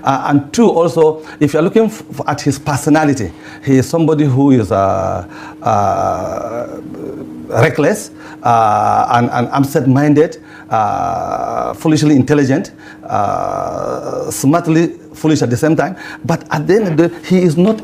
And two, also, if you're looking at his personality, he is somebody who is reckless and absent-minded, foolishly intelligent, smartly foolish at the same time. But at the end of the day, he is not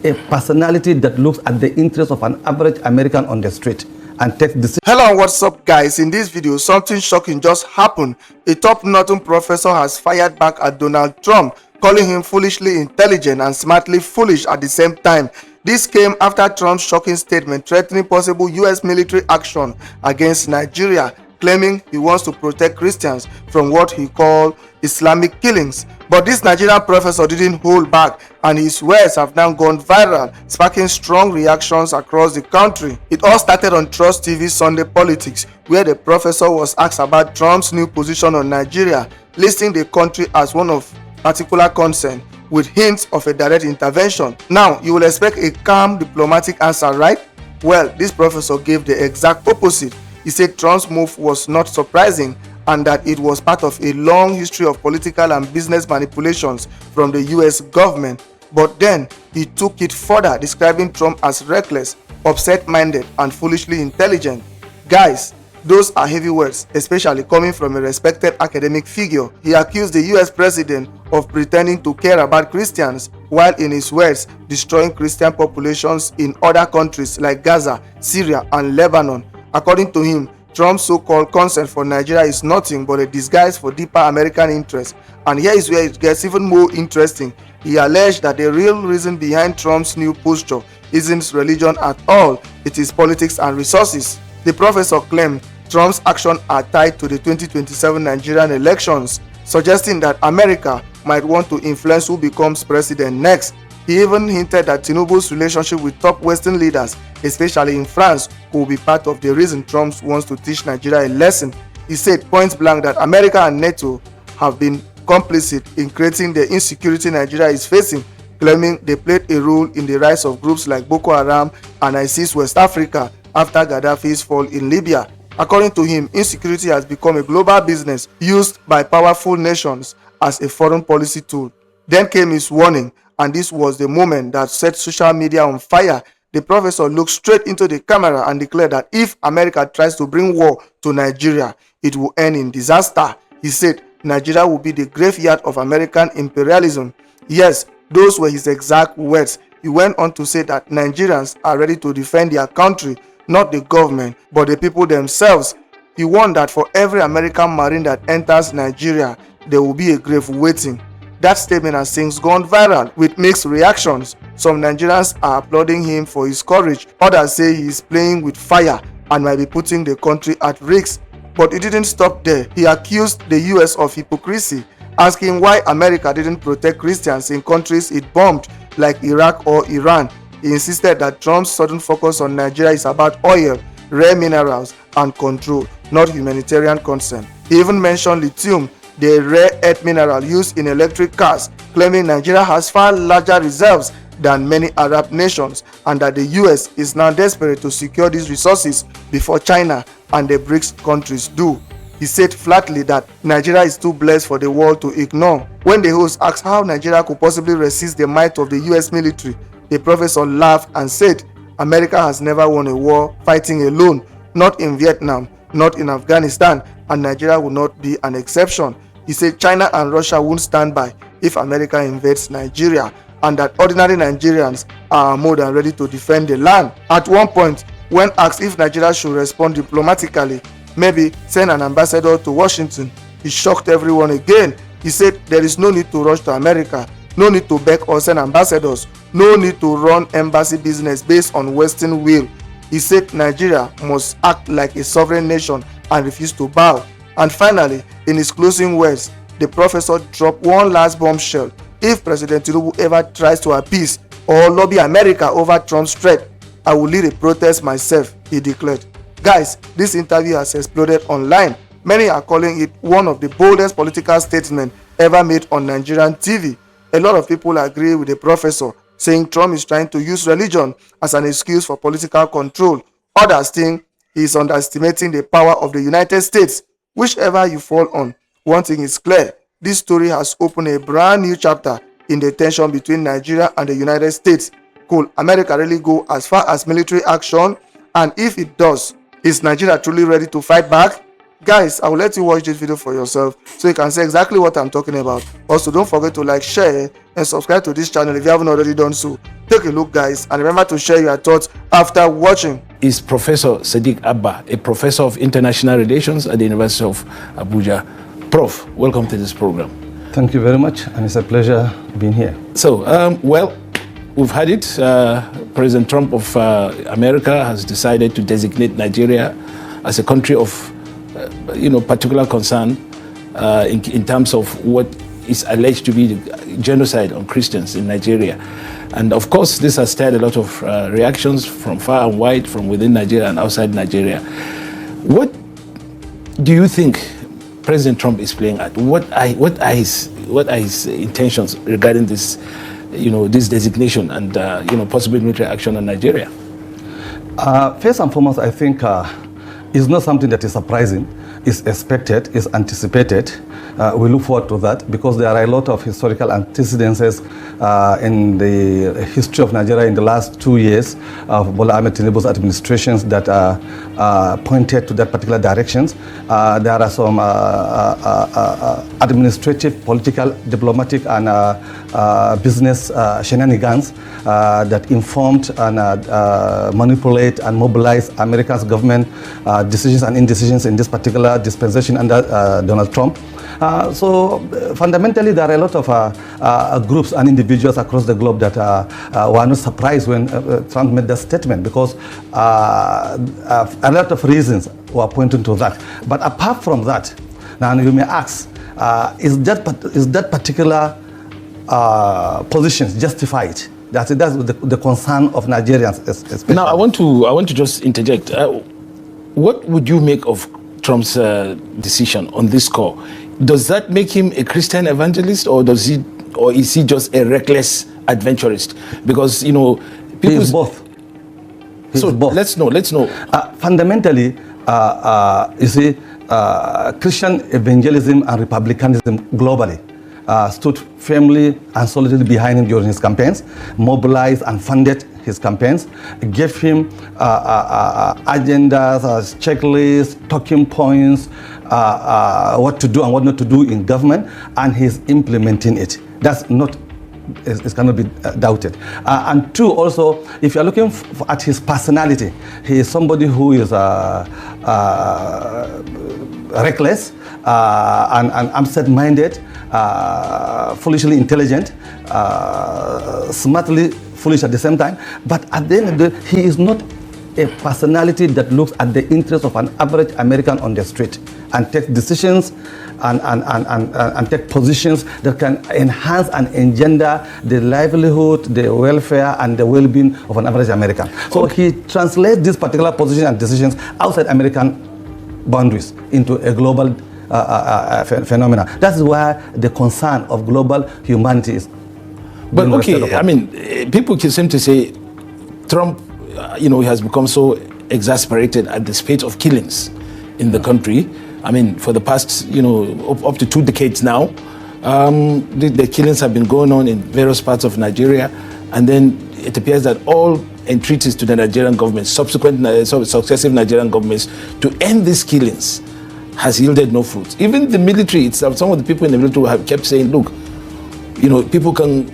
a personality that looks at the interests of an average American on the street and takes decisions. Hello, what's up guys? In this video, something shocking just happened. A top northern professor has fired back at Donald Trump, calling him foolishly intelligent and smartly foolish at the same time. This came after Trump's shocking statement threatening possible US military action against Nigeria, claiming he wants to protect Christians from what he called Islamic killings. But this Nigerian professor didn't hold back, and his words have now gone viral, sparking strong reactions across the country. It all started on Trust TV's Sunday Politics, where the professor was asked about Trump's new position on Nigeria, listing the country as one of particular concern, with hints of a direct intervention. Now, you will expect a calm diplomatic answer, right? Well, this professor gave the exact opposite. He said Trump's move was not surprising and that it was part of a long history of political and business manipulations from the US government. But then he took it further, describing Trump as reckless, upset-minded, and foolishly intelligent. Guys, those are heavy words, especially coming from a respected academic figure. He accused the US president of pretending to care about Christians, while in his words, destroying Christian populations in other countries like Gaza, Syria, and Lebanon. According to him, Trump's so-called concern for Nigeria is nothing but a disguise for deeper American interests. And here is where it gets even more interesting. He alleged that the real reason behind Trump's new posture isn't religion at all, it is politics and resources. The professor claimed Trump's actions are tied to the 2027 Nigerian elections, suggesting that America might want to influence who becomes president next. He even hinted that Tinubu's relationship with top Western leaders, especially in France, could be part of the reason Trump wants to teach Nigeria a lesson. He said point blank that America and NATO have been complicit in creating the insecurity Nigeria is facing, claiming they played a role in the rise of groups like Boko Haram and ISIS West Africa after Gaddafi's fall in Libya. According to him, insecurity has become a global business used by powerful nations as a foreign policy tool. Then came his warning, and this was the moment that set social media on fire. The professor looked straight into the camera and declared that if America tries to bring war to Nigeria, it will end in disaster. He said Nigeria will be the graveyard of American imperialism. Yes, those were his exact words. He went on to say that Nigerians are ready to defend their country, not the government, but the people themselves. He warned that for every American Marine that enters Nigeria, there will be a grave waiting. That statement has since gone viral with mixed reactions. Some Nigerians are applauding him for his courage. Others say he is playing with fire and might be putting the country at risk. But it didn't stop there. He accused the US of hypocrisy, asking why America didn't protect Christians in countries it bombed like Iraq or Iran. He insisted that Trump's sudden focus on Nigeria is about oil, rare minerals, and control, not humanitarian concern. He even mentioned lithium, the rare earth mineral used in electric cars, claiming Nigeria has far larger reserves than many Arab nations and that the US is now desperate to secure these resources before China and the BRICS countries do. He said flatly that Nigeria is too blessed for the world to ignore. When the host asked how Nigeria could possibly resist the might of the US military, the professor laughed and said, America has never won a war fighting alone, not in Vietnam, not in Afghanistan, and Nigeria will not be an exception. He said China and Russia won't stand by if America invades Nigeria, and that ordinary Nigerians are more than ready to defend the land. At one point, when asked if Nigeria should respond diplomatically, maybe send an ambassador to Washington, he shocked everyone again. He said there is no need to rush to America, no need to beg or send ambassadors, no need to run embassy business based on Western will. He said Nigeria must act like a sovereign nation and refuse to bow. And finally, in his closing words, the professor dropped one last bombshell. If President Tinubu ever tries to appease or lobby America over Trump's threat, I will lead a protest myself, he declared. Guys, this interview has exploded online. Many are calling it one of the boldest political statements ever made on Nigerian TV. A lot of people agree with the professor, saying Trump is trying to use religion as an excuse for political control. Others think he is underestimating the power of the United States. Whichever you fall on, one thing is clear: this story has opened a brand new chapter in the tension between Nigeria and the United States. Could America really go as far as military action? And if it does, is Nigeria truly ready to fight back? Guys, I will let you watch this video for yourself so you can see exactly what I'm talking about. Also, don't forget to like, share, and subscribe to this channel if you haven't already done so. Take a look, guys, and remember to share your thoughts after watching. Is Professor Sadiq Abba, a professor of international relations at the University of Abuja. Prof, welcome to this program. Thank you very much, and it's a pleasure being here. So, well, we've had it. President Trump of America has decided to designate Nigeria as a country of particular concern in terms of what is alleged to be the genocide on Christians in Nigeria. And of course, this has stirred a lot of reactions from far and wide, from within Nigeria and outside Nigeria. What do you think President Trump is playing at? What are his intentions regarding this, this designation and possible military action on Nigeria? First and foremost, I think it's not something that is surprising. It's expected, it's anticipated. We look forward to that because there are a lot of historical antecedents in the history of Nigeria in the last 2 years of Bola Ahmed Tinubu's administrations that pointed to that particular directions. There are some administrative, political, diplomatic, and business shenanigans that informed and manipulate and mobilize America's government decisions and indecisions in this particular dispensation under Donald Trump. So fundamentally, there are a lot of groups and individuals across the globe that were not surprised when Trump made that statement because a lot of reasons were pointing to that. But apart from that, now you may ask, is that particular position justified? That's the concern of Nigerians, especially. Now, I want to just interject. What would you make of Trump's decision on this score? Does that make him a Christian evangelist, or is he just a reckless adventurist? Because people. He is both. Both. Let's know. Fundamentally, you see, Christian evangelism and republicanism globally stood firmly and solidly behind him during his campaigns, mobilized and funded his campaigns, gave him agendas, checklists, talking points, what to do and what not to do in government, and he's implementing it. That's not, it cannot be doubted. And two, also, if you're looking at his personality, he is somebody who is reckless and absent-minded, foolishly intelligent, smartly foolish at the same time. But at the end of the day, he is not a personality that looks at the interests of an average American on the street and takes decisions and take positions that can enhance and engender the livelihood, the welfare, and the well-being of an average American. So he translates these particular positions and decisions outside American boundaries into a global phenomena. That's where the concern of global humanity is. But okay, I mean, people seem to say Trump, he has become so exasperated at the spate of killings in the country. I mean, for the past, up to 2 decades now, the killings have been going on in various parts of Nigeria, and then it appears that all entreaties to the Nigerian government, successive Nigerian governments, to end these killings has yielded no fruits. Even the military itself, some of the people in the military have kept saying, look, people can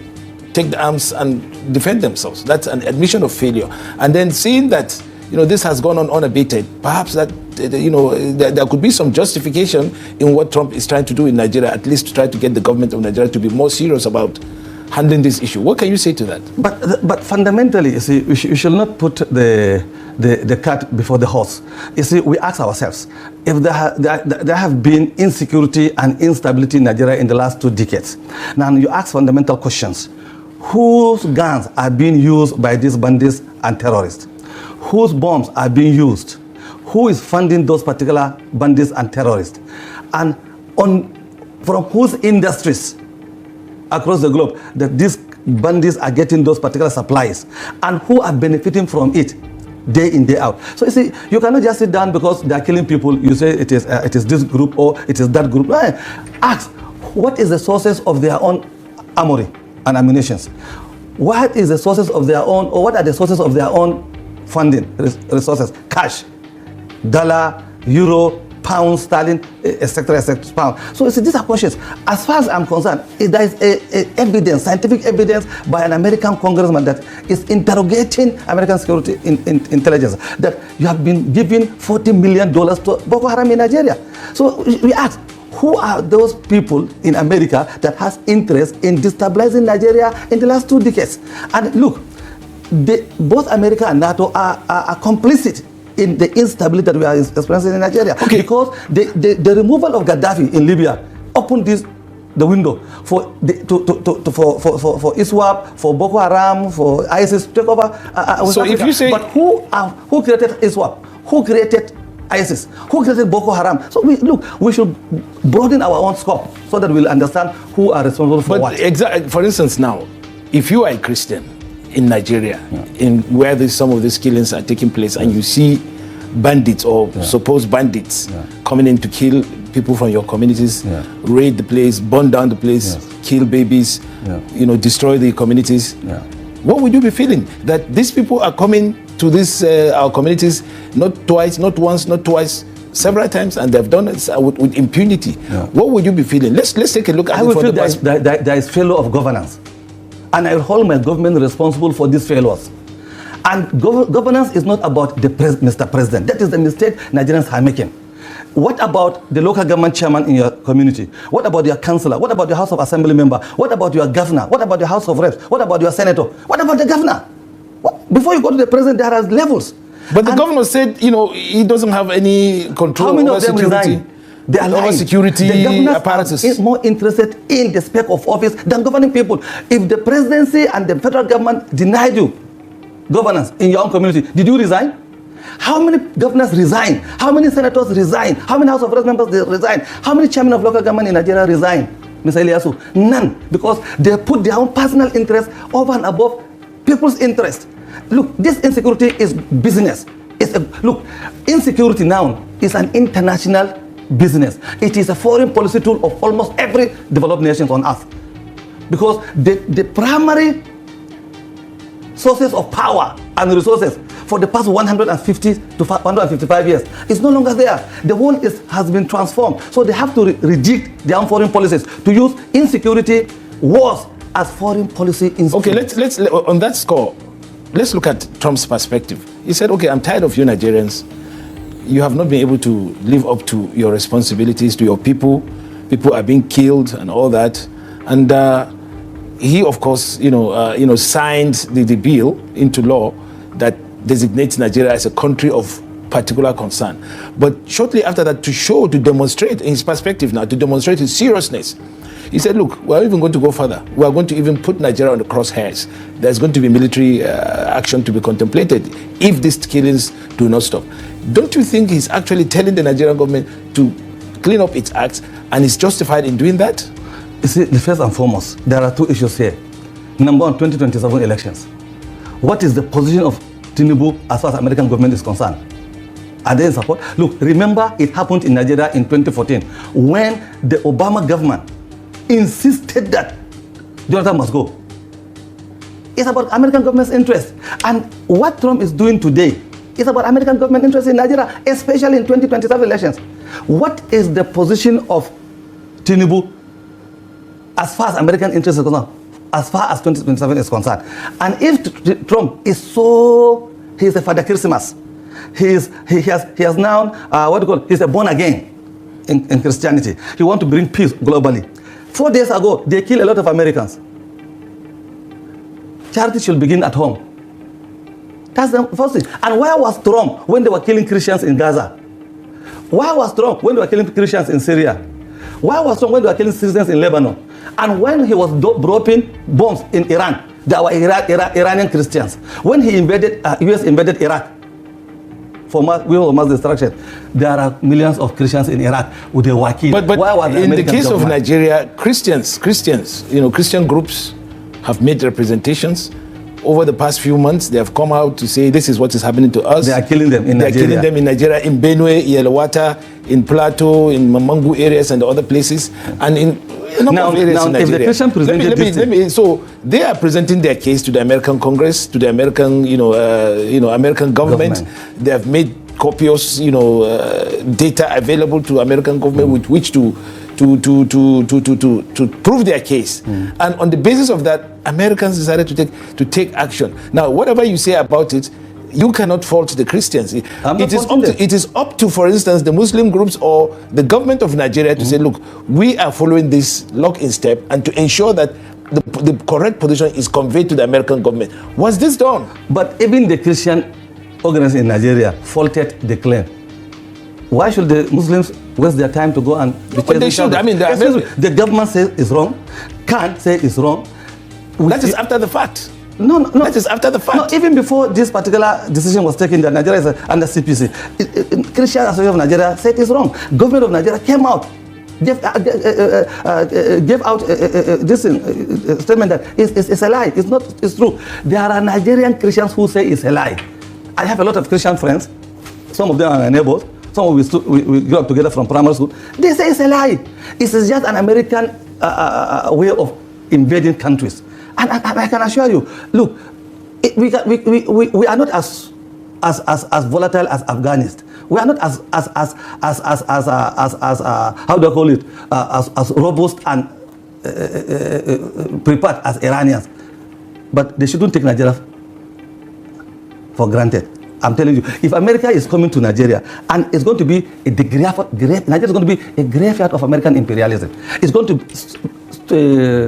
take the arms and defend themselves. That's an admission of failure. And then seeing that, this has gone on unabated, perhaps that, there could be some justification in what Trump is trying to do in Nigeria, at least to try to get the government of Nigeria to be more serious about handling this issue. What can you say to that? But fundamentally, you see, we should not put the cart before the horse. You see, we ask ourselves, if there have been insecurity and instability in Nigeria in the last 2 decades, now you ask fundamental questions. Whose guns are being used by these bandits and terrorists? Whose bombs are being used? Who is funding those particular bandits and terrorists? And from whose industries across the globe that these bandits are getting those particular supplies, and who are benefiting from it day in, day out? So you see, you cannot just sit down because they are killing people, you say it is this group or it is that group. Ask, what is the sources of their own armory and ammunition? What is the sources of their own, or what are the sources of their own funding resources? Cash, dollar, euro, pound, sterling, etc., etc., pound. So you see, these are questions. As far as I'm concerned, there is evidence, scientific evidence by an American congressman that is interrogating American security intelligence that you have been giving $40 million to Boko Haram in Nigeria. So we ask, who are those people in America that has interest in destabilizing Nigeria in the last 2 decades? And look, both America and NATO are complicit in the instability that we are experiencing in Nigeria. Okay. Because the removal of Gaddafi in Libya opened the window for ISWAP, for Boko Haram, for ISIS to take over West Africa. If you say, but who created ISWAP? Who created ISIS? Who created Boko Haram? So we should broaden our own scope so that we'll understand who are responsible for what. For instance, now, if you are a Christian in Nigeria, in where some of these killings are taking place, and you see bandits or supposed bandits coming in to kill people from your communities, raid the place, burn down the place, kill babies, destroy the communities, what would you be feeling? That these people are coming to this our communities not twice, not once, not twice, several times, and they've done it with impunity. What would you be feeling? Let's take a look at it. I would feel there is failure of governance. And I will hold my government responsible for these failures. And governance is not about Mr. President. That is the mistake Nigerians are making. What about the local government chairman in your community? What about your councillor? What about your House of Assembly member? What about your governor? What about your House of Reps? What about your senator? What about the governor? Before you go to the president, there are levels. But the governor said, he doesn't have any control over security. They are lying. Security the apparatus is more interested in the spec of office than governing people. If the presidency and the federal government denied you governance in your own community, did you resign? How many governors resign? How many senators resign? How many House of Reps members resign? How many chairmen of local government in Nigeria resign? Mr. Eliasu? None, because they put their own personal interest over and above people's interest. Look, this insecurity is business. Look, insecurity now is an international business. It is a foreign policy tool of almost every developed nation on earth. Because the primary sources of power and resources for the past 150 to 155 years is no longer there. The world has been transformed. So they have to reject their own foreign policies to use insecurity, wars as foreign policy instruments. Okay, let's on that score, let's look at Trump's perspective. He said, okay, I'm tired of you Nigerians. You have not been able to live up to your responsibilities to your people. People are being killed and all that. And he, of course, signed the bill into law that designates Nigeria as a country of particular concern. But shortly after that, to demonstrate in his perspective now, to demonstrate his seriousness, he said, look, we're even going to go further. We are going to even put Nigeria on the crosshairs. There's going to be military action to be contemplated if these killings do not stop. Don't you think he's actually telling the Nigerian government to clean up its acts, and is justified in doing that? You see, first and foremost, there are two issues here. Number one, 2027 elections. What is the position of Tinubu as far as American government is concerned? Are they in support? Look, remember it happened in Nigeria in 2014 when the Obama government insisted that Jonathan must go. It's about American government's interest. And what Trump is doing today is about American government interest in Nigeria, especially in 2027 elections. What is the position of Tinubu as far as American interest is concerned, as far as 2027 is concerned? And if Trump is he's a Father Christmas. He has now, he's a born again in Christianity. He wants to bring peace globally. 4 days ago, they killed a lot of Americans. Charity should begin at home. That's the first thing. And where was Trump when they were killing Christians in Gaza? Where was Trump when they were killing Christians in Syria? Where was Trump when they were killing citizens in Lebanon? And when he was dropping bombs in Iran, there were Iranian Christians. When he US invaded Iraq for mass destruction, there are millions of Christians in Iraq who they were killed. But in the case of Nigeria, Christians, Christian groups have made representations. Over the past few months, they have come out to say this is what is happening to us. They are killing them in Nigeria. They are killing them in Nigeria, in Benue, Yelawata, in Plateau, in Mamangu areas and other places. And Now, if the Christian presented so they are presenting their case to the American Congress, to the American, American government. They have made copious, data available to American government with which to prove their case. And on the basis of that, Americans decided to take action. Now, whatever you say about it, you cannot fault the Christians. It is up to, for instance, the Muslim groups or the government of Nigeria to say, look, we are following this lock in step, and to ensure that the correct position is conveyed to the American government. Was this done? But even the Christian organization in Nigeria faulted the claim. Why should the Muslims waste their time to go and... They should. I mean, the government says it's wrong, can't say it's wrong. That is after the fact. No. That is after the fact. No, even before this particular decision was taken, that Nigeria is under CPC, Christian Association of Nigeria said it's wrong. Government of Nigeria came out, gave out this statement that it's a lie. It's true. There are Nigerian Christians who say it's a lie. I have a lot of Christian friends. Some of them are my neighbors. Some of we grew up together from primary school. They say it's a lie. It's just an American way of invading countries. And I can assure you, look, we are not as volatile as Afghanistan. We are not as how do I call it, as robust and prepared as Iranians. But they shouldn't take Nigeria for granted. I'm telling you, if America is coming to Nigeria, and it's going to be Nigeria is going to be a graveyard of American imperialism. It's going to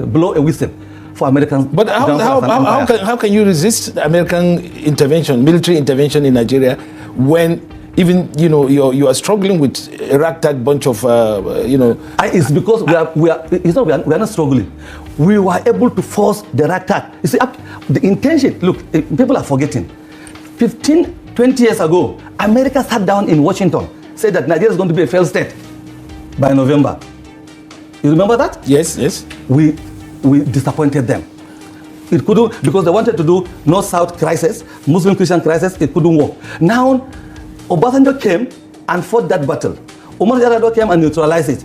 blow a whistle for Americans. But how can you resist American intervention, military intervention in Nigeria, when even you are struggling with a ragtag bunch of It's because we are not struggling. We were able to force the ragtag. You see, the intention. Look, people are forgetting. 20 years ago, America sat down in Washington, said that Nigeria is going to be a failed state by November. You remember that? Yes. We disappointed them. It couldn't, because they wanted to do North-South crisis, Muslim-Christian crisis. It couldn't work. Now, Obasanjo came and fought that battle. Umar Yar'Adua came and neutralized it.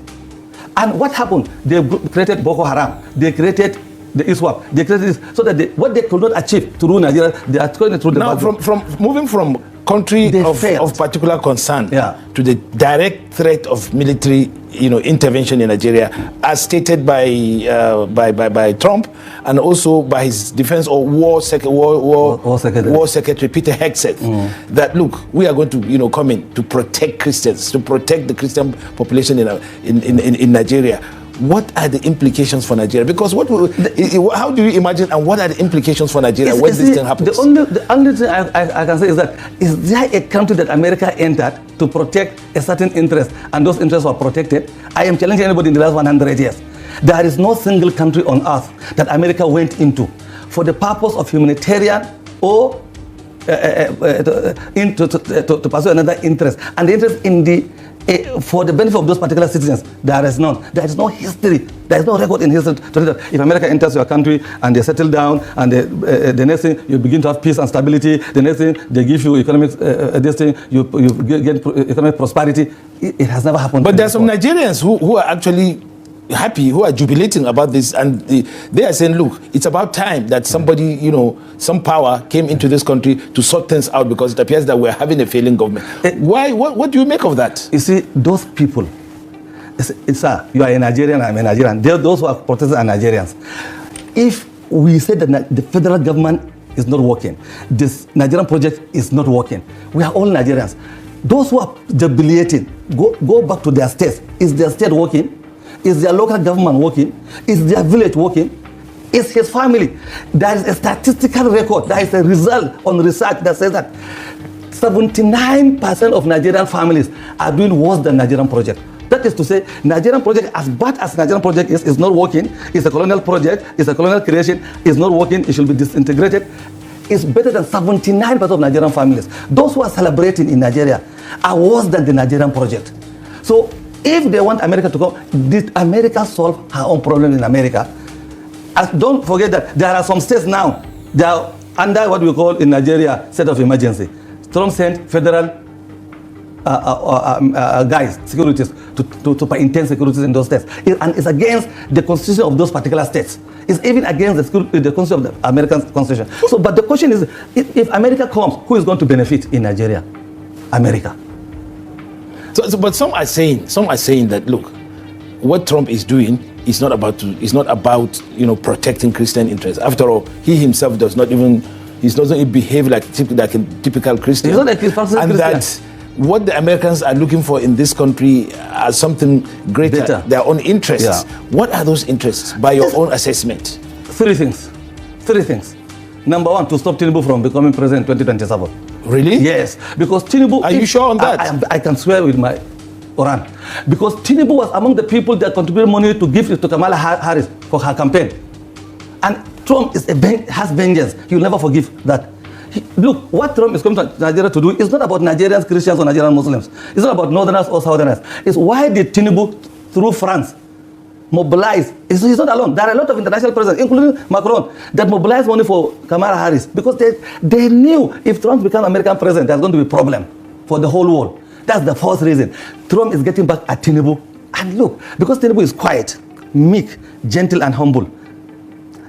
And what happened? They created Boko Haram. They created the ISWAP. They created this so that what they could not achieve to rule Nigeria, they are trying to through the now from moving from country of particular concern to the direct threat of military intervention in Nigeria, as stated by Trump and also by his defense or war secretary Peter Hegseth, that look, we are going to come in to protect Christians, to protect the Christian population in Nigeria. What are the implications for Nigeria? Because how do you imagine, and what are the implications for Nigeria when this thing happens? The only thing I can say is that, is there a country that America entered to protect a certain interest, and those interests were protected? I am challenging anybody in the last 100 years. There is no single country on earth that America went into for the purpose of humanitarian or to pursue another interest. And the interest in for the benefit of those particular citizens, there is none. There is no history. There is no record in history to that. If America enters your country and they settle down, and the next thing you begin to have peace and stability, the next thing they give you economic you get economic prosperity. It has never happened. But there are some Nigerians who are actually happy, who are jubilating about this, and they are saying, look, it's about time that somebody, some power came into this country to sort things out, because it appears that we're having a failing government. What do you make of that? You see, those people, you are a Nigerian, I'm a Nigerian. Those who are protesters are Nigerians. If we say that the federal government is not working, this Nigerian project is not working, we are all Nigerians. Those who are jubilating, go back to their states. Is their state working? Is their local government working? Is their village working? Is his family? There is a statistical record. There is a result on research that says that 79% of Nigerian families are doing worse than Nigerian project. That is to say, Nigerian project, as bad as Nigerian project is not working. It's a colonial project. It's a colonial creation. It's not working. It should be disintegrated. It's better than 79% of Nigerian families. Those who are celebrating in Nigeria are worse than the Nigerian project. So, if they want America to come, did America solve her own problem in America? And don't forget that there are some states now, they are under what we call in Nigeria state of emergency. Trump sent federal guys, securities, to superintend security in those states. And it's against the constitution of those particular states. It's even against the constitution of the American constitution. So, but the question is, if America comes, who is going to benefit in Nigeria? America. But some are saying that, look, what Trump is doing is not about protecting Christian interests. After all, he himself doesn't behave like a typical Christian. He's not like his and Christian. That what the Americans are looking for in this country are something greater, better. Their own interests. Yeah. What are those interests by your own assessment? Three things. Number one, to stop Tinubu from becoming president in 2027. Really? Yes, because Tinubu... Are you sure on that? I can swear with my Quran. Because Tinubu was among the people that contributed money to give it to Kamala Harris for her campaign. And Trump has vengeance. He will never forgive that. Look, what Trump is coming to Nigeria to do is not about Nigerians, Christians, or Nigerian Muslims. It's not about Northerners or Southerners. It's why did Tinubu, through France, mobilize? He's not alone. There are a lot of international presidents, including Macron, that mobilized money for Kamala Harris because they knew if Trump becomes American president, there's going to be a problem for the whole world. That's the first reason. Trump is getting back at Tinubu. And look, because Tinubu is quiet, meek, gentle, and humble.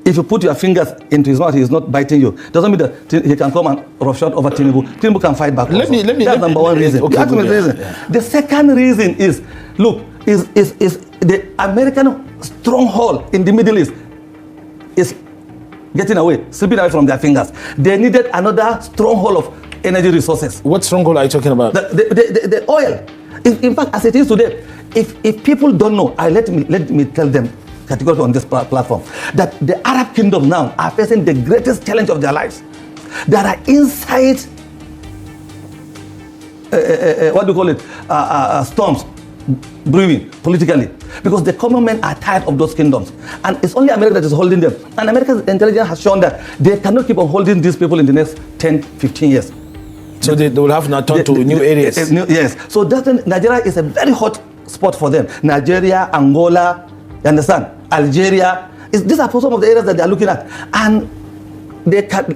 If you put your fingers into his mouth, he is not biting you. Doesn't mean that he can come and roughshod over Tinubu. Tinubu can fight back. That's number one reason. Okay, reason. Yeah. The second reason is, look, is the American stronghold in the Middle East is getting away, slipping away from their fingers. They needed another stronghold of energy resources. What stronghold are you talking about? The oil. In fact, as it is today, if people don't know, let me tell them categorically on this platform that the Arab kingdom now are facing the greatest challenge of their lives. There are inside storms brewing politically because the common men are tired of those kingdoms, and it's only America that is holding them. And America's intelligence has shown that they cannot keep on holding these people in the next 10-15 years. So they will have now turned to new areas. Yes. So Nigeria is a very hot spot for them. Nigeria, Angola, you understand? Algeria. These are some of the areas that they are looking at. And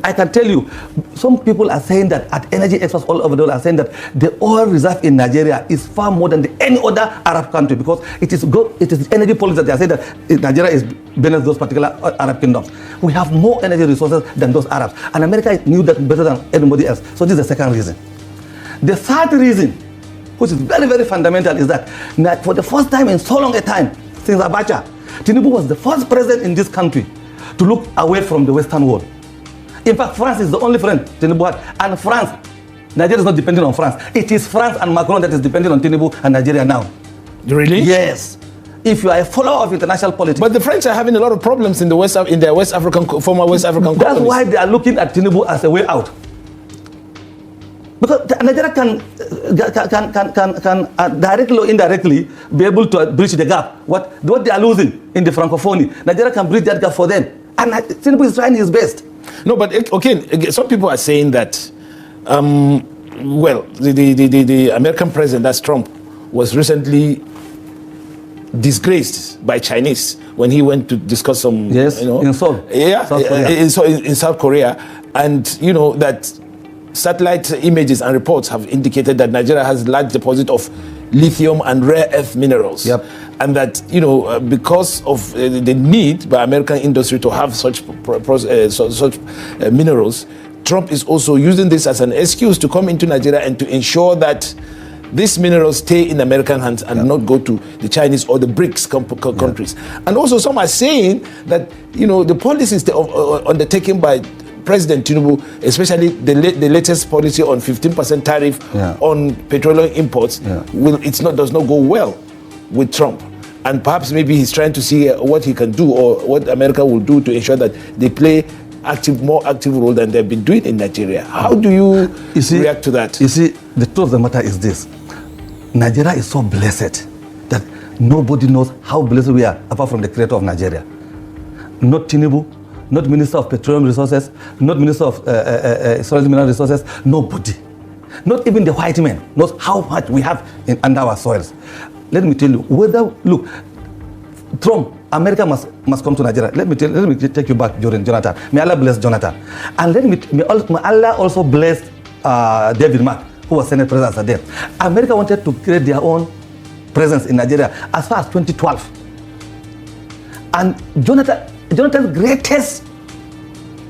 I can tell you, some people are saying that, at energy experts all over the world are saying that the oil reserve in Nigeria is far more than any other Arab country because it is energy policy that they are saying that Nigeria is beneath those particular Arab kingdoms. We have more energy resources than those Arabs. And America knew that better than anybody else. So this is the second reason. The third reason, which is very, very fundamental, is that for the first time in so long a time, since Abacha, Tinubu was the first president in this country to look away from the Western world. In fact, France is the only friend Tinubu had. And France, Nigeria is not dependent on France. It is France and Macron that is dependent on Tinubu and Nigeria now. Really? Yes. If you are a follower of international politics. But the French are having a lot of problems in their former West African colonies. That's why they are looking at Tinubu as a way out. Because Nigeria can directly or indirectly be able to bridge the gap. What they are losing in the Francophonie, Nigeria can bridge that gap for them. And Tinubu is trying his best. No, but okay, some people are saying that, the American president, that's Trump, was recently disgraced by Chinese when he went to discuss some, in Seoul, South Korea. In South Korea, and that satellite images and reports have indicated that Nigeria has large deposit of lithium and rare earth minerals. Yep. And that, because of the need by American industry to have such minerals, Trump is also using this as an excuse to come into Nigeria and to ensure that these minerals stay in American hands and not go to the Chinese or the BRICS countries. And also some are saying that, the policies undertaken by President Tinubu, especially the latest policy on 15% tariff on petroleum imports, does not go well with Trump. And perhaps maybe he's trying to see what he can do or what America will do to ensure that they play more active role than they've been doing in Nigeria. How do you react to that? You see, the truth of the matter is this. Nigeria is so blessed that nobody knows how blessed we are apart from the creator of Nigeria. Not Tinubu, not Minister of Petroleum Resources, not Minister of Mineral Resources, nobody. Not even the white man knows how much we have under our soils. Let me tell you, look, Trump, America must come to Nigeria. Let me take you back during Jonathan. May Allah bless Jonathan. And may Allah also bless David Mark, who was Senate President at the day. America wanted to create their own presence in Nigeria as far as 2012. And Jonathan's greatest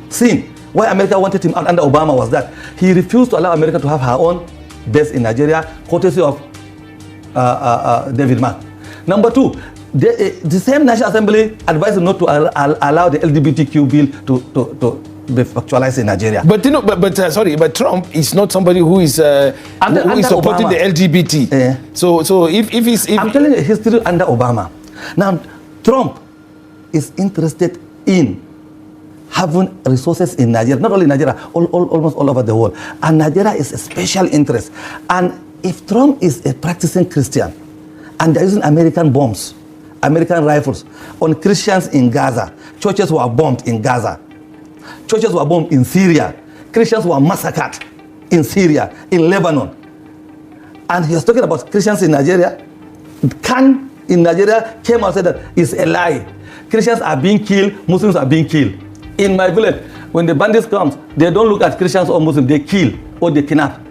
sin why America wanted him out under Obama was that he refused to allow America to have her own base in Nigeria, courtesy of David Mark. Number two, the same National Assembly advised him not to allow the LGBTQ bill to be factualized in Nigeria. But you know, but Trump is not somebody who is supporting Obama. the LGBT. So if I'm telling you a history under Obama. Now, Trump is interested in having resources in Nigeria, not only in Nigeria, almost all over the world. And Nigeria is a special interest. And if Trump is a practicing Christian, and they're using American bombs, American rifles on Christians in Gaza, churches were bombed in Gaza, churches were bombed in Syria, Christians were massacred in Syria, in Lebanon. And he was talking about Christians in Nigeria. Khan in Nigeria came out and said that it's a lie. Christians are being killed, Muslims are being killed. In my village, when the bandits come, they don't look at Christians or Muslims, they kill or they kidnap.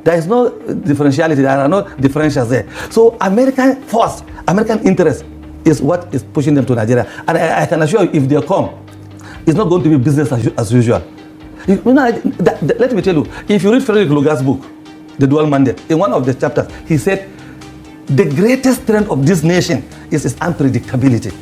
There is no differentiality, there are no differentials there. So American force, American interest is what is pushing them to Nigeria. And I can assure you, if they come, it's not going to be business as usual. You know, let me tell you, if you read Frederick Lugard's book, The Dual Mandate, in one of the chapters, he said, the greatest strength of this nation is its unpredictability.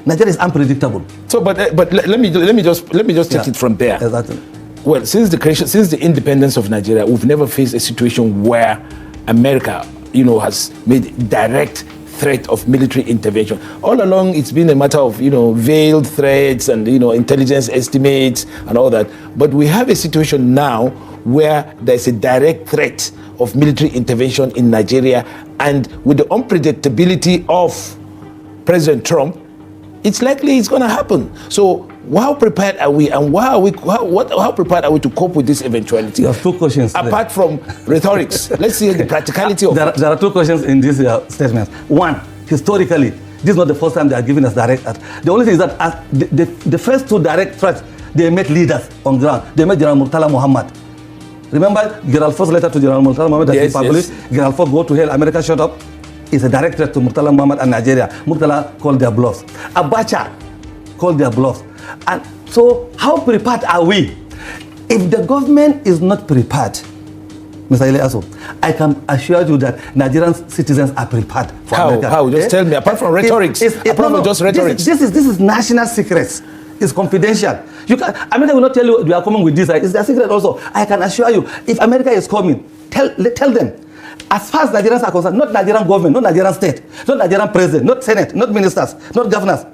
Nigeria is unpredictable. So, but let me just take it from there. Exactly. Well, since the independence of Nigeria, we've never faced a situation where America, has made direct threat of military intervention. All along, it's been a matter of, veiled threats and, intelligence estimates and all that. But we have a situation now where there's a direct threat of military intervention in Nigeria, and with the unpredictability of President Trump, it's likely it's going to happen. So how prepared are we, and how prepared are we to cope with this eventuality? There are two questions. Apart from rhetorics, let's see the practicality of it. There are two questions in this statement. One, historically, this is not the first time they are giving us direct threats. The only thing is that the first two direct threats, they met leaders on ground. They met General Murtala Muhammad. Remember Gerald Ford's letter to General Murtala Muhammad that he published? Yes. Gerald Ford, go to hell, America shut up. It's a direct threat to Murtala Muhammad and Nigeria. Murtala called their bluffs. Abacha called their bluffs. And so how prepared are we? If the government is not prepared, Mr. Ilyasu, I can assure you that Nigerian citizens are prepared for America. How? Just tell me, apart from rhetorics. Apart from just rhetorics. This is national secrets. It's confidential. America will not tell you we are coming with this. It's their secret also. I can assure you, if America is coming, tell them. As far as Nigerians are concerned, not Nigerian government, not Nigerian state, not Nigerian president, not senate, not ministers, not governors,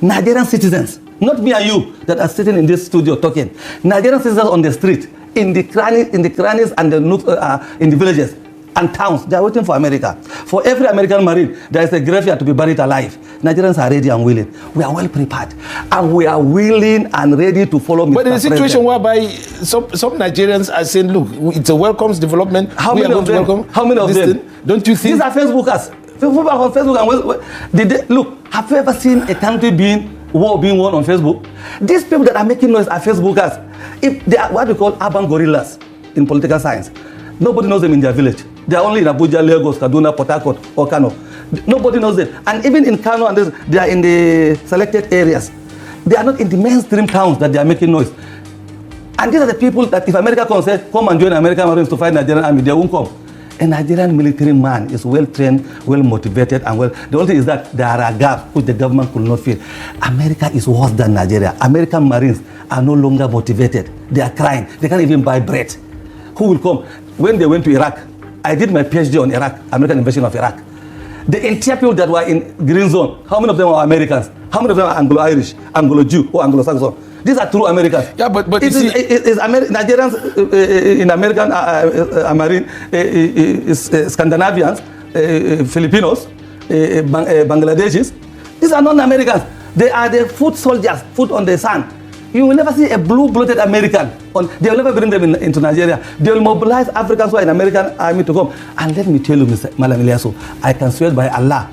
Nigerian citizens, not me and you that are sitting in this studio talking. Nigerian citizens on the street, in the crannies and in the villages and towns, they are waiting for America. For every American Marine, there is a graveyard to be buried alive. Nigerians are ready and willing. We are well prepared, and we are willing and ready to follow Mr. But in a situation President. whereby some Nigerians are saying, look, it's a welcome development. How many of them? Don't you think? These are Facebookers. People are on Facebook. Look, have you ever seen a country war being won on Facebook? These people that are making noise are Facebookers. If they are what we call urban gorillas in political science, nobody knows them in their village. They are only in Abuja, Lagos, Kaduna, Port Harcourt, or Kano. Nobody knows them. And even in Kano, and they are in the selected areas. They are not in the mainstream towns that they are making noise. And these are the people that if America comes and says, come and join American Marines to fight Nigerian army, they won't come. A Nigerian military man is well trained, well motivated, and well. The only thing is that there are gaps which the government could not fill. America is worse than Nigeria. American Marines are no longer motivated. They are crying. They can't even buy bread. Who will come? When they went to Iraq, I did my PhD on Iraq, American invasion of Iraq. The entire people that were in Green Zone, how many of them are Americans? How many of them are Anglo-Irish, Anglo-Jew, or Anglo-Saxon? These are true Americans. Yeah, but Nigerians in American Marine, Scandinavians, Filipinos, Bangladeshis. These are non-Americans. They are the foot soldiers, foot on the sand. You will never see a blue-blooded American. They will never bring them into Nigeria. They will mobilize Africans who are in American army to come. And let me tell you, Mr. Malam Ilyasu, I can swear by Allah,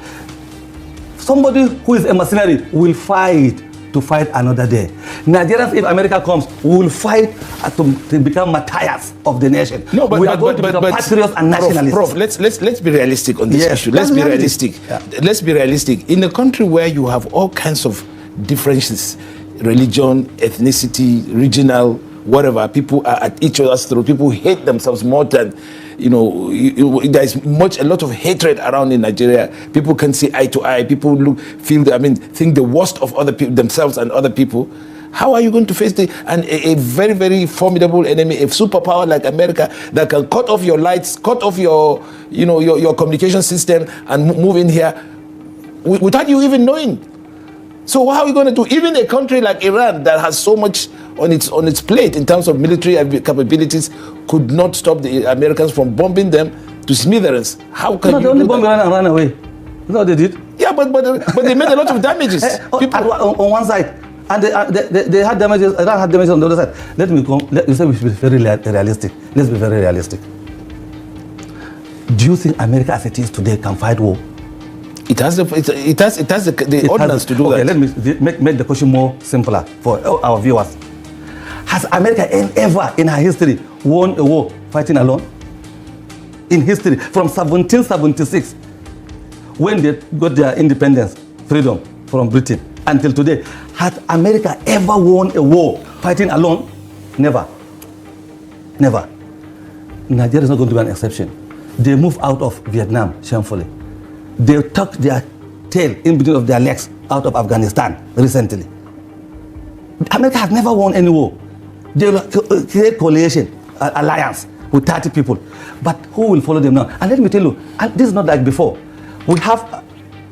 somebody who is a mercenary will fight to fight another day. Nigerians, if America comes, we will fight to become martyrs of the nation. No, but we are going to become patriots and nationalists. Prof, let's be realistic on this issue. Let's be realistic. Yeah. Let's be realistic. In a country where you have all kinds of differences, religion, ethnicity, regional, whatever, people are at each other's throat. People hate themselves more than, there's a lot of hatred around in Nigeria. People can see eye to eye. People think the worst of other people, themselves and other people. How are you going to face a very, very formidable enemy, a superpower like America that can cut off your lights, cut off your communication system and move in here without you even knowing? So how are we going to do? Even a country like Iran that has so much on its plate in terms of military capabilities could not stop the Americans from bombing them to smithereens. How can you do that? They only bombed Iran and ran away. No, they did. Yeah, but they made a lot of damages. On one side. And they had damages. Iran had damages on the other side. You say we should be very realistic. Let's be very realistic. Do you think America as it is today can fight war? It has the ordinance to do that. Okay, let me make the question more simpler for our viewers. Has America ever in her history won a war fighting alone? In history, from 1776, when they got their independence, freedom from Britain, until today, has America ever won a war fighting alone? Never. Never. Nigeria is not going to be an exception. They moved out of Vietnam shamefully. They tucked their tail in between of their legs out of Afghanistan recently. America has never won any war. They will create coalition, alliance with 30 people. But who will follow them now? And let me tell you, and this is not like before. We have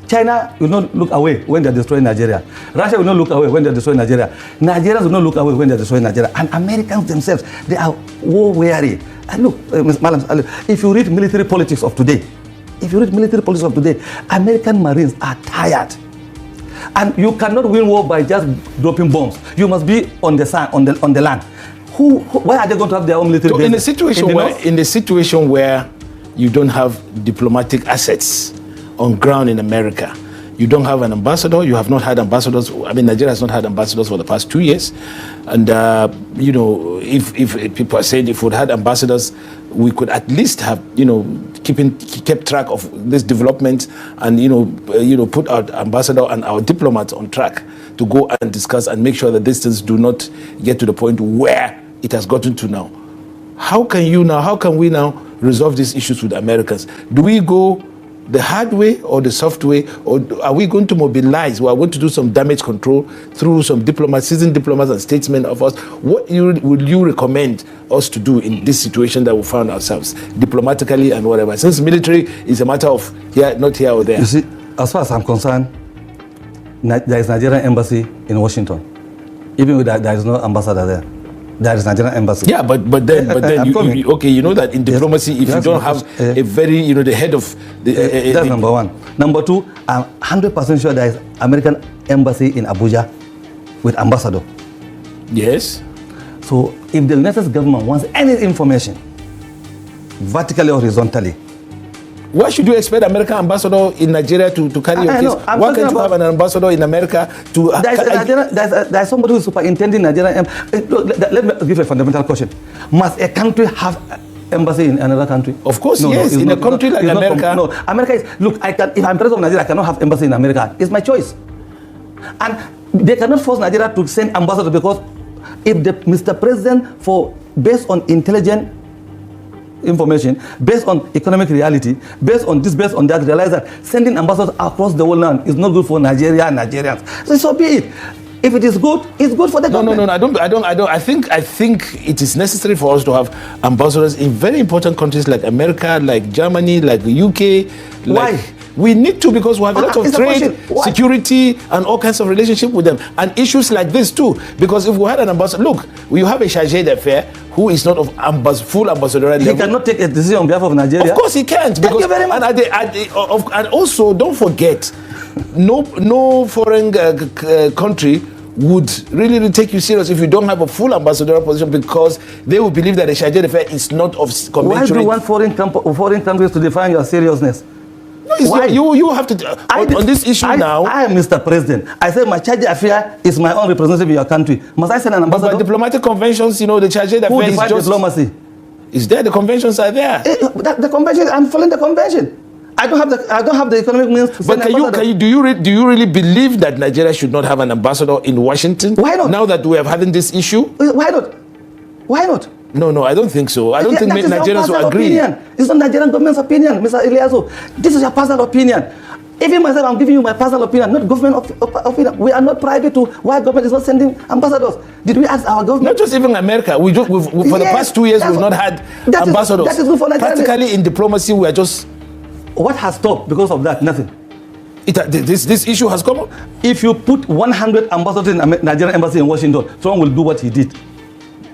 China will not look away when they're destroying Nigeria. Russia will not look away when they're destroying Nigeria. Nigerians will not look away when they're destroying Nigeria. And Americans themselves, they are war weary. And look, if you read military politics of today, American Marines are tired. And you cannot win war by just dropping bombs. You must be on the sand, on the land. Why are they going to have their own military base? In a situation where you don't have diplomatic assets on ground in America, you don't have an ambassador, you have not had ambassadors. I mean, Nigeria has not had ambassadors for the past 2 years. And, if people are saying if we'd had ambassadors, we could at least have, kept track of this development and, put our ambassador and our diplomats on track to go and discuss and make sure that these things do not get to the point where it has gotten to now. How can we now resolve these issues with Americans? Do we go the hard way or the soft way, or are we going to mobilize? We are going to do some damage control through some seasoned diplomats and statesmen of us. What would you recommend us to do in this situation that we found ourselves, diplomatically and whatever? Since military is a matter of not here or there. You see, as far as I'm concerned, there is Nigerian embassy in Washington. Even though there is no ambassador there. There is Nigerian embassy. Yeah, but then you know that in diplomacy, if you don't have a very, the head of the... that's number one. Number two, I'm 100% sure there is American embassy in Abuja with ambassador. Yes. So if the United States government wants any information, vertically or horizontally, why should you expect American ambassador in Nigeria to carry your case? Why can't you have an ambassador in America to... There's somebody who is superintending Nigerian... Let me give you a fundamental question. Must a country have embassy in another country? Of course, yes. In a country like America... No, America is... Look, if I'm president of Nigeria, I cannot have embassy in America. It's my choice. And they cannot force Nigeria to send ambassador because if Mr. President, based on intelligent information, based on economic reality, based on this, based on that, realize that sending ambassadors across the world now is not good for Nigeria and Nigerians. So be it. If it is good, it's good for the government. No. I think it is necessary for us to have ambassadors in very important countries like America, like Germany, like the UK. Why? We need to, because we have a lot of trade, security, and all kinds of relationship with them, and issues like this too. Because if we had an ambassador, look, we have a chargé d'affaires who is not of full ambassadorial level. He cannot take a decision on behalf of Nigeria. Of course he can't. Thank you very much. And also, don't forget, no foreign country would really take you serious if you don't have a full ambassadorial position, because they will believe that the chargé d'affaires is not of commensurate. Why do you want foreign countries to define your seriousness? Why? You have to on this issue now. I am Mr. President. I say my charge d'affaires is my own representative in your country. Must I send an ambassador? But diplomatic conventions, the charge d'affaires Who is defines just diplomacy? Is there? The conventions are there. The convention. I'm following the convention. I don't have the economic means to send But do you really believe that Nigeria should not have an ambassador in Washington? Why not? Now that we are having this issue? Why not? Why not? No, I don't think so. I don't think Nigerians will agree. Opinion. It's not Nigerian government's opinion, Mr. Ilyasu. This is your personal opinion. Even myself, I'm giving you my personal opinion, not government opinion. We are not privy to why government is not sending ambassadors. Did we ask our government? Not just even America. For the past 2 years, we've not had ambassadors. That is good for Nigeria. Practically in diplomacy, we are just... What has stopped because of that? Nothing. This issue has come up. If you put 100 ambassadors in Nigerian embassy in Washington, Trump will do what he did.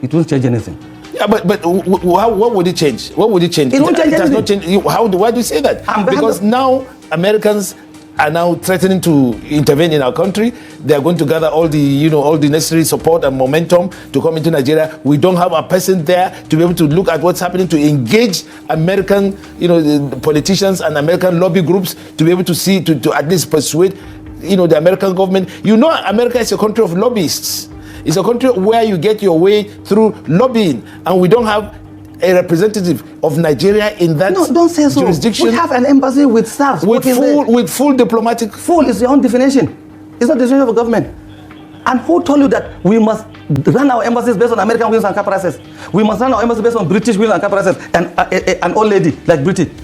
It won't change anything. Yeah, but what would it change? What would it change? It won't change anything. Not change. Why do you say that? Because now Americans are now threatening to intervene in our country. They are going to gather all the necessary support and momentum to come into Nigeria. We don't have a person there to be able to look at what's happening, to engage American, the politicians and American lobby groups to be able to see, to at least persuade, the American government. America is a country of lobbyists. It's a country where you get your way through lobbying, and we don't have a representative of Nigeria in that jurisdiction. We have an embassy with staff with full diplomatic. Full is your own definition. It's not the definition of a government. And who told you that we must run our embassies based on American wills and caprices? We must run our embassies based on British wills and caprices, and an old lady like Britain,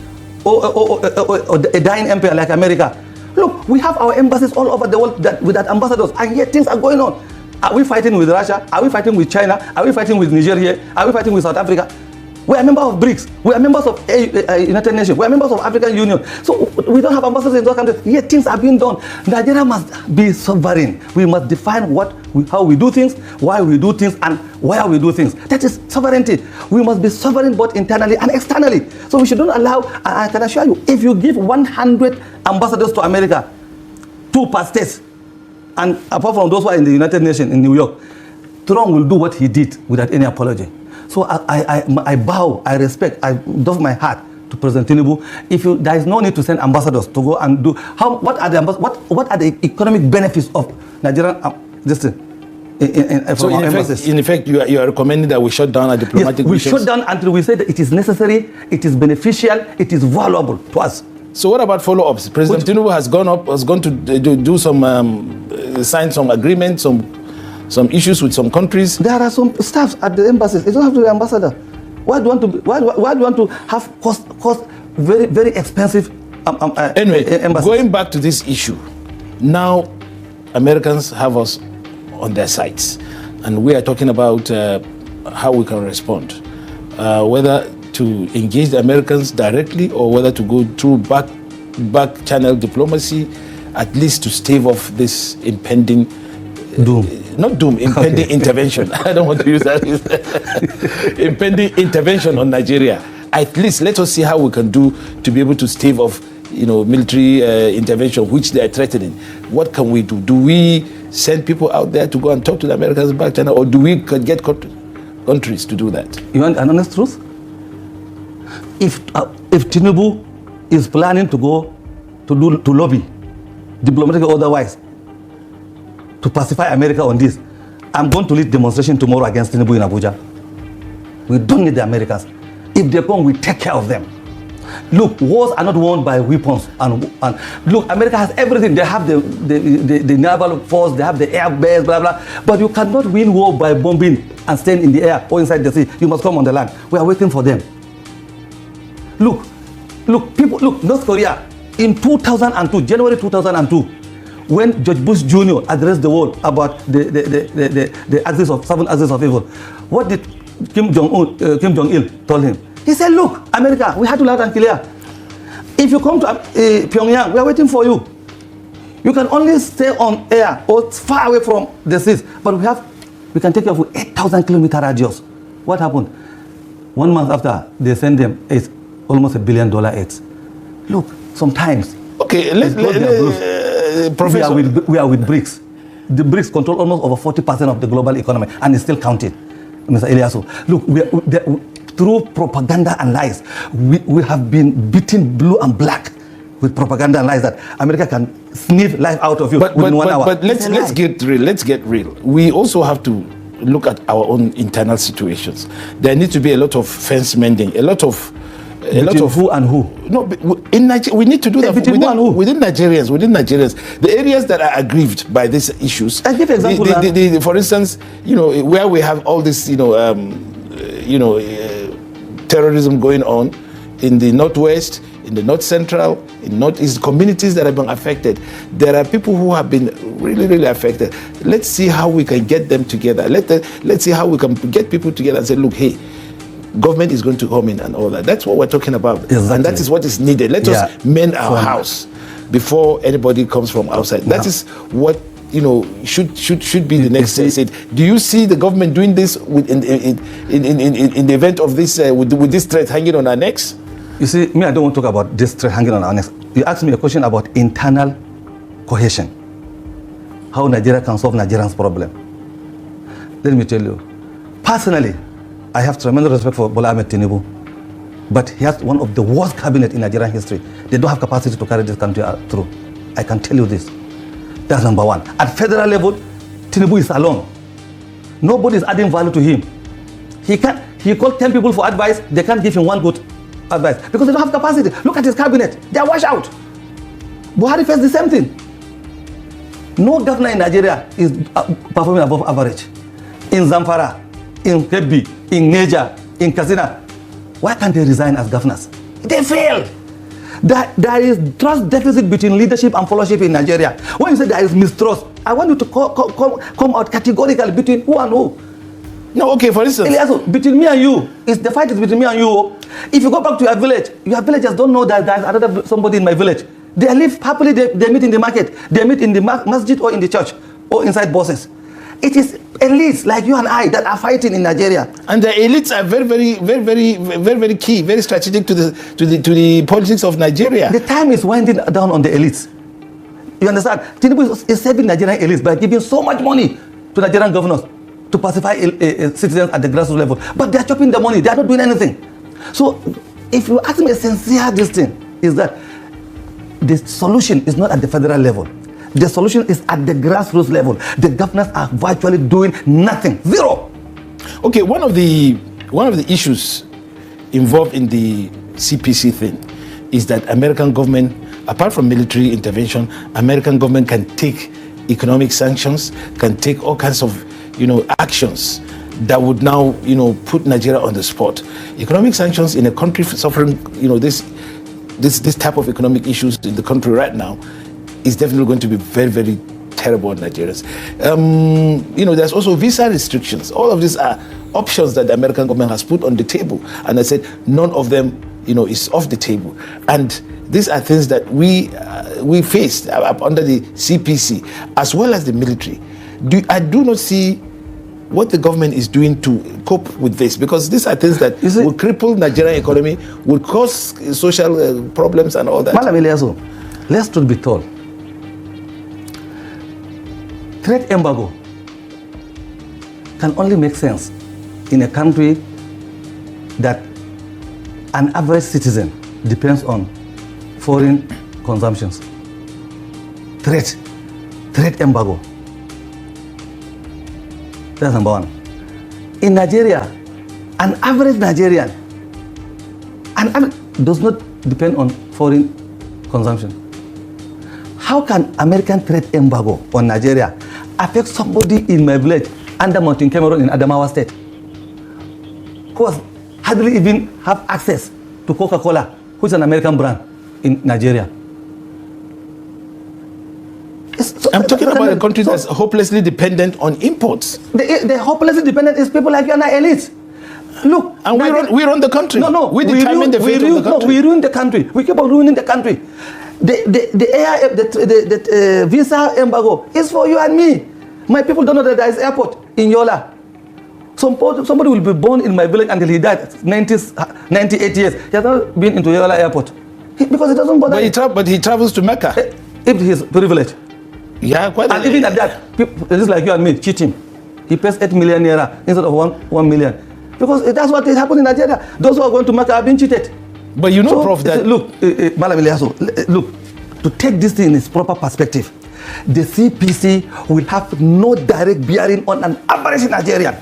or a dying empire like America. Look, we have our embassies all over the world with that ambassadors, and yet things are going on. Are we fighting with Russia? Are we fighting with China? Are we fighting with Nigeria? Are we fighting with South Africa? We are members of BRICS. We are members of United Nations. We are members of African Union. So we don't have ambassadors in those countries. Yet things are being done. Nigeria must be sovereign. We must define how we do things, why we do things, and where we do things. That is sovereignty. We must be sovereign both internally and externally. So we should not allow, I can assure you, if you give 100 ambassadors to America, 2 per state, and apart from those who are in the United Nations in New York, Trump will do what he did without any apology. So I bow, I respect, I doff my hat to President Tinubu. There is no need to send ambassadors to go and do what are the economic benefits of Nigerian in effect, you are recommending that we shut down our diplomatic missions? We shut down until we say that it is necessary, it is beneficial, it is valuable to us. So what about follow-ups? President Tinubu has gone to do some sign some agreements, some issues with some countries. There are some staffs at the embassies. It don't have to be ambassador. Why do you want to have cost very, very expensive anyway, embassies? Going back to this issue, now Americans have us on their sides, and we are talking about how we can respond, whether to engage the Americans directly or whether to go through back channel diplomacy, at least to stave off this impending impending intervention. I don't want to use that. Impending intervention on Nigeria. At least let us see how we can do to be able to stave off, military intervention, which they are threatening. What can we do? Do we send people out there to go and talk to the Americans back channel, or do we get countries to do that? You want an honest truth? If Tinubu is planning to go to lobby, diplomatic or otherwise, to pacify America on this, I'm going to lead demonstration tomorrow against Tinubu in Abuja. We don't need the Americans. If they come, we take care of them. Look, wars are not won by weapons. And look, America has everything. They have the naval force, they have the air base, blah, blah. But you cannot win war by bombing and staying in the air or inside the sea. You must come on the land. We are waiting for them. Look, North Korea, in 2002, January 2002, when George Bush Jr. addressed the world about the axis of 7 axis of evil, what did Kim Jong-il told him? He said, look, America, we had to loud and clear. If you come to Pyongyang, we are waiting for you. You can only stay on air or far away from the seas, but we can take you for 8,000 kilometer radius. What happened? 1 month after, they send them almost $1 billion aid. Look, sometimes. Okay, Professor, we are with BRICS. The BRICS control almost over 40% of the global economy, and it's still counting. Mr. Ilyasu, look, through propaganda and lies, we have been beaten blue and black with propaganda and lies that America can sniff life out of you within 1 hour. But let's get real. Let's get real. We also have to look at our own internal situations. There needs to be a lot of fence mending, a lot of who and who? No, in Nigeria, we need to do that within Nigerians. The areas that are aggrieved by these issues. I give an example. For instance, where we have all this, terrorism going on in the northwest, in the north central, in northeast, communities that have been affected. There are people who have been really, really affected. Let's see how we can get them together. Let's see how we can get people together and say, look, hey, government is going to come in and all that. That's what we're talking about. Exactly. And that is what is needed. Let us mend our house before anybody comes from outside. That is what should be the next stage. Do you see the government doing this in the event of this with this threat hanging on our necks? You see, I don't want to talk about this threat hanging on our necks. You asked me a question about internal cohesion, how Nigeria can solve Nigerians' problem. Let me tell you, personally, I have tremendous respect for Bola Ahmed Tinubu, but he has one of the worst cabinet in Nigerian history. They don't have capacity to carry this country through. I can tell you this. That's number one. At federal level, Tinubu is alone. Nobody is adding value to him. He called 10 people for advice. They can't give him one good advice because they don't have capacity. Look at his cabinet. They are washed out. Buhari faced the same thing. No governor in Nigeria is performing above average. In Zamfara, in Kebbi, in Naija, in Katsina, why can't they resign as governors? They failed. There is trust deficit between leadership and followership in Nigeria. When you say there is mistrust, I want you to come out categorically between who and who. No, okay, for instance. Eliasu, between me and you, the fight is between me and you. If you go back to your villagers don't know that there's another somebody in my village. They live happily, they meet in the market, they meet in the masjid or in the church or inside buses. It is elites like you and I that are fighting in Nigeria. And the elites are very, very, very, very, very, very key, very strategic to the politics of Nigeria. The time is winding down on the elites. You understand? Tinubu is saving Nigerian elites by giving so much money to Nigerian governors to pacify citizens at the grassroots level. But they are chopping the money. They are not doing anything. So if you ask me a sincere this thing, is that the solution is not at the federal level. The solution is at the grassroots level. The governors are virtually doing nothing. Zero. Okay, one of the issues involved in the CPC thing is that American government, apart from military intervention, American government can take economic sanctions, can take all kinds of actions that would now put Nigeria on the spot. Economic sanctions in a country suffering this type of economic issues in the country right now is definitely going to be very, very terrible on Nigerians. There's also visa restrictions. All of these are options that the American government has put on the table. And I said none of them, is off the table. And these are things that we faced under the CPC as well as the military. I do not see what the government is doing to cope with this, because these are things that will cripple Nigerian economy, will cause social problems and all that. Malam Eliasu, let's truth be told. Trade embargo can only make sense in a country that an average citizen depends on foreign consumptions. Trade embargo. That's number one. In Nigeria, an average Nigerian does not depend on foreign consumption. How can American trade embargo on Nigeria affect somebody in my village under Mountain Cameroon in Adamawa State, who hardly even have access to Coca-Cola, which is an American brand in Nigeria? I'm talking about a country that's hopelessly dependent on imports. The hopelessly dependent is people like you and I, elites. Look, and we run the country. No, we determine the fate of the country. No, we ruin the country. We keep on ruining the country. The visa embargo is for you and me. My people don't know that there is airport in Yola. Somebody will be born in my village until he died 98 years. He has not been into Yola airport because it doesn't bother. But he travels to Mecca. If he is privileged. Yeah, quite. And even at that, just like you and me, cheating. He pays 8 million naira instead of 1 million. Because that's what is happening in Nigeria. Those who are going to Mecca have been cheated. But you know, So, Prof, that... Look, Malam Ilyasu, look, to take this thing in its proper perspective, the CPC will have no direct bearing on an average Nigerian.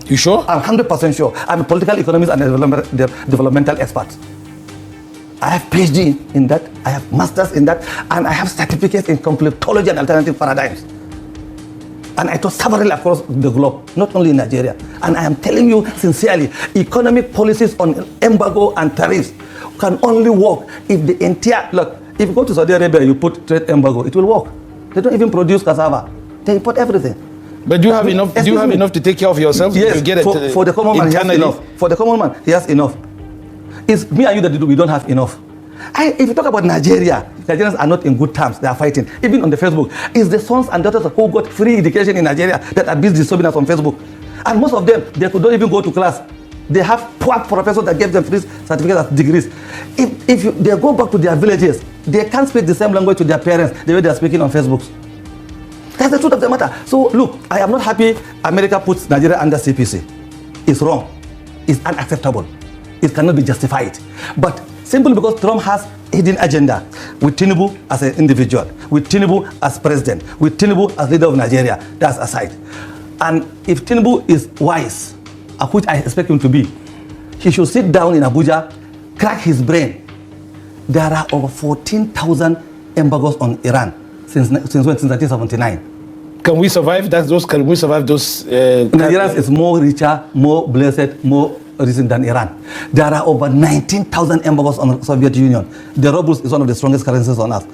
You sure? I'm 100% sure. I'm a political economist and a developmental expert. I have PhD in that, I have masters in that, and I have certificates in completology and alternative paradigms. And I taught several across the globe, not only in Nigeria. And I am telling you sincerely, economic policies on embargo and tariffs can only work if the entire, look, if you go to Saudi Arabia, you put trade embargo, it will work. They don't even produce cassava. They import everything. But do you have enough? Do you have enough to take care of yourself? Yes, to get it, for the common man, he has enough. For the common man, he has enough. It's me and you that we don't have enough. If you talk about Nigeria, Nigerians are not in good terms. They are fighting. Even on the Facebook, it's the sons and daughters who got free education in Nigeria that are busy disturbing us on Facebook. And most of them, they don't even go to class. They have poor professors that gave them free certificates as degrees. If they go back to their villages, they can't speak the same language to their parents the way they are speaking on Facebook. That's the truth of the matter. So look, I am not happy America puts Nigeria under CPC. It's wrong. It's unacceptable. It cannot be justified. But simply because Trump has hidden agenda with Tinubu as an individual, with Tinubu as president, with Tinubu as leader of Nigeria, that's aside. And if Tinubu is wise, which I expect him to be, he should sit down in Abuja, crack his brain. There are over 14,000 embargoes on Iran since 1979. Can we survive that? Can we survive those? Nigeria is more richer, more blessed, more recent than Iran. There are over 19,000 embargoes on the Soviet Union. The ruble is one of the strongest currencies on earth.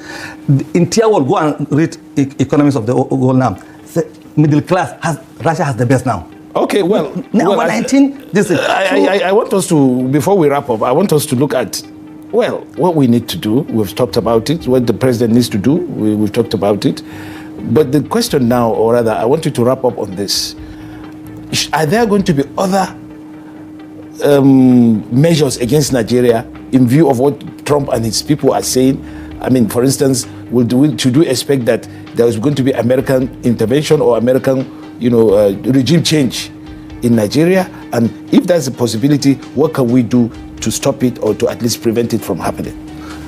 In tier world, go and read economics of the world now. The middle class Russia has the best now. Okay, well, over 19. I want us to, before we wrap up, I want us to look at, well, what we need to do. We've talked about it. What the president needs to do, we've talked about it. But the question now, or rather, I want you to wrap up on this. Are there going to be other measures against Nigeria in view of what Trump and his people are saying? I mean, for instance, should we expect that there is going to be American intervention or American, regime change in Nigeria? And if that's a possibility, what can we do to stop it or to at least prevent it from happening?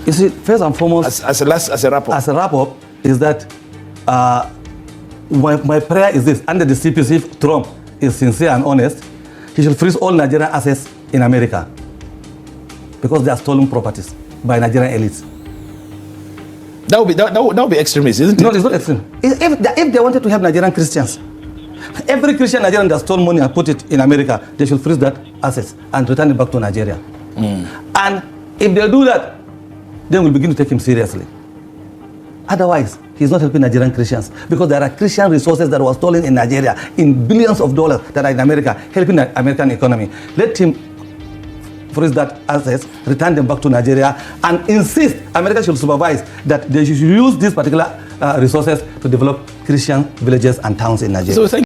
You see, first and foremost, as a wrap-up. As a wrap-up, is that my prayer is this: under the CPC, if Trump is sincere and honest, he should freeze all Nigerian assets in America because they are stolen properties by Nigerian elites. That would be extremist, isn't it? No, it's not extreme. If they wanted to help Nigerian Christians, every Christian Nigerian that stole money and put it in America, they should freeze that assets and return it back to Nigeria. And if they do that, then we'll begin to take him seriously. Otherwise, he's not helping Nigerian Christians because there are Christian resources that were stolen in Nigeria in billions of dollars that are in America, helping the American economy. Let him freeze that assets, return them back to Nigeria, and insist America should supervise that they should use these particular resources to develop Christian villages and towns in Nigeria. So thank